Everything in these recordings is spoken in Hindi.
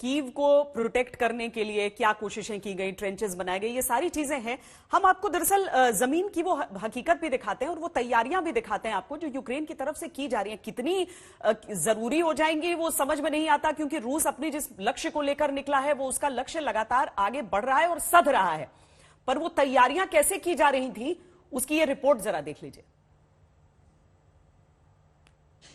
कीव को प्रोटेक्ट करने के लिए क्या कोशिशें की गई, ट्रेंचेस बनाए गए, ये सारी चीजें हैं। हम आपको दरअसल जमीन की वो हकीकत भी दिखाते हैं और वो तैयारियां भी दिखाते हैं आपको जो यूक्रेन की तरफ से की जा रही हैं। कितनी जरूरी हो जाएंगी वो समझ में नहीं आता, क्योंकि रूस अपने जिस लक्ष्य को लेकर निकला है वो उसका लक्ष्य लगातार आगे बढ़ रहा है और सध रहा है। पर वो तैयारियां कैसे की जा रही थी उसकी ये रिपोर्ट जरा देख लीजिए।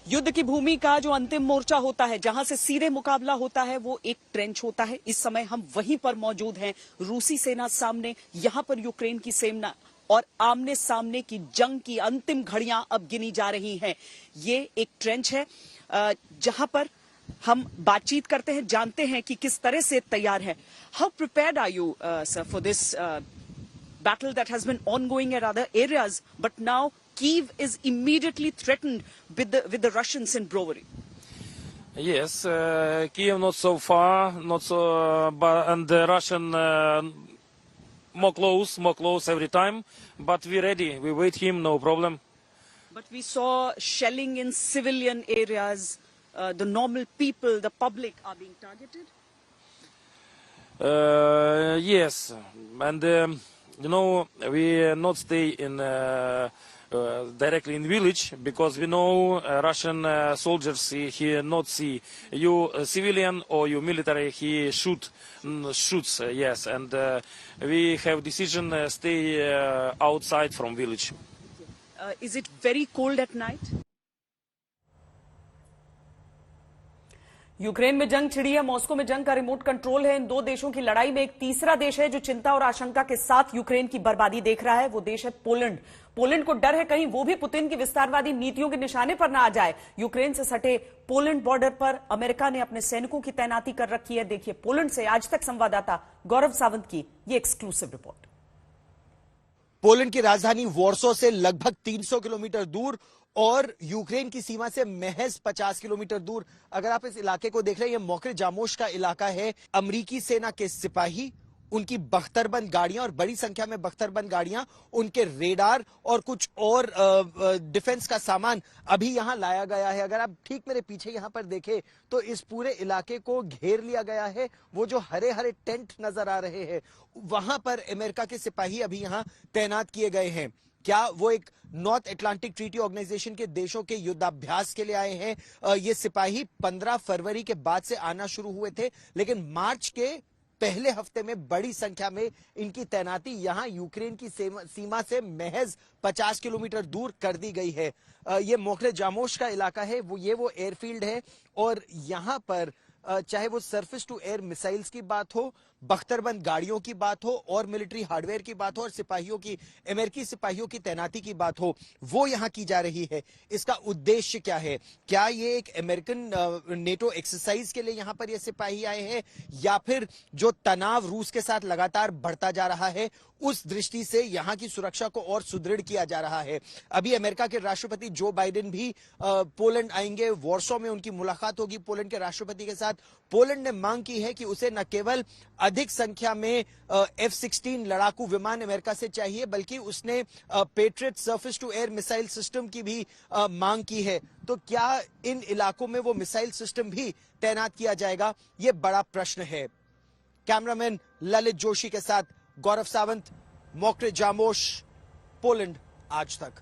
युद्ध की भूमि का जो अंतिम मोर्चा होता है, जहां से सीधे मुकाबला होता है, वो एक ट्रेंच होता है। इस समय हम वहीं पर मौजूद हैं, रूसी सेना सामने, यहां पर यूक्रेन की सेना, और आमने सामने की जंग की अंतिम घड़ियां अब गिनी जा रही हैं। ये एक ट्रेंच है जहां पर हम बातचीत करते हैं, जानते हैं कि किस तरह से तैयार है। How prepared are you sir for this battle that has been ongoing at other areas, but now Kyiv is immediately threatened with the Russians in Brovary? Yes, Kyiv not so far, not so, and the Russian more close every time. But we're ready. We wait him, no problem. But we saw shelling in civilian areas. The normal people, the public, are being targeted. Yes, and you know, we not stay in directly in village because we know Russian soldiers he not see you civilian or you military, he shoots, yes, and we have decision stay outside from village. Is it very cold at night? Ukraine में जंग छिड़ी है, मॉस्को में जंग का रिमोट कंट्रोल है। इन दो देशों की लड़ाई में एक तीसरा देश है जो चिंता और आशंका के साथ यूक्रेन की बर्बादी देख रहा है। वो देश है पोलैंड। पोलैंड को डर है कहीं वो भी पुतिन की विस्तारवादी नीतियों के निशाने पर ना आ जाए। यूक्रेन से सटे पोलैंड बॉर्डर पर अमेरिका ने अपने सैनिकों की तैनाती कर रखी है। देखिए पोलैंड से आज तक संवाददाता गौरव सावंत की ये एक्सक्लूसिव रिपोर्ट। पोलैंड की राजधानी वॉर्सो से लगभग 300 किलोमीटर दूर और यूक्रेन की सीमा से महज 50 किलोमीटर दूर अगर आप इस इलाके को देख रहे हैं, ये मोक्रे जामोश का इलाका है। अमेरिकी सेना के सिपाही, उनकी बख्तरबंद गाड़ियां और बड़ी संख्या में बख्तरबंद गाड़ियां, उनके रेडार और कुछ और डिफेंस का सामान अभी यहां लाया गया है। अगर आप ठीक मेरे पीछे यहां पर देखें तो इस पूरे इलाके को घेर लिया गया है। वो जो हरे हरे टेंट नजर आ रहे हैं वहां पर अमेरिका के सिपाही अभी यहां तैनात किए गए हैं। क्या वो एक नॉर्थ अटलांटिक ट्रीटी ऑर्गेनाइजेशन के देशों के युद्धाभ्यास के लिए आए हैं? ये सिपाही 15 फरवरी के बाद से आना शुरू हुए थे, लेकिन मार्च के पहले हफ्ते में बड़ी संख्या में इनकी तैनाती यहां यूक्रेन की सीमा से महज 50 किलोमीटर दूर कर दी गई है। ये मोक्रे जामोश का इलाका है, वो एयरफील्ड है और यहां पर चाहे वो सरफेस टू एयर मिसाइल्स की बात हो, बख्तरबंद गाड़ियों की बात हो और मिलिट्री हार्डवेयर की बात हो और सिपाहियों की, अमेरिकी सिपाहियों की तैनाती की बात हो, वो यहां की जा रही है। इसका उद्देश्य क्या है? क्या ये एक अमेरिकन नेटो एक्सरसाइज के लिए यहां पर ये सिपाही आए हैं या फिर जो तनाव रूस के साथ लगातार बढ़ता जा रहा है उस दृष्टि से यहां की सुरक्षा को और सुदृढ़ किया जा रहा है? अभी अमेरिका के राष्ट्रपति जो बाइडेन भी पोलैंड आएंगे, वॉर्सो में उनकी मुलाकात होगी पोलैंड के राष्ट्रपति के साथ। पोलैंड ने मांग की है कि उसे न केवल अधिक संख्या में F-16 लड़ाकू विमान अमेरिका से चाहिए, बल्कि उसने Patriot surface to air missile system की भी मांग की है। तो क्या इन इलाकों में वो मिसाइल सिस्टम भी तैनात किया जाएगा? ये बड़ा प्रश्न है। कैमरामैन ललित जोशी के साथ गौरव सावंत, मोक्रे जामोश, पोलैंड आज तक।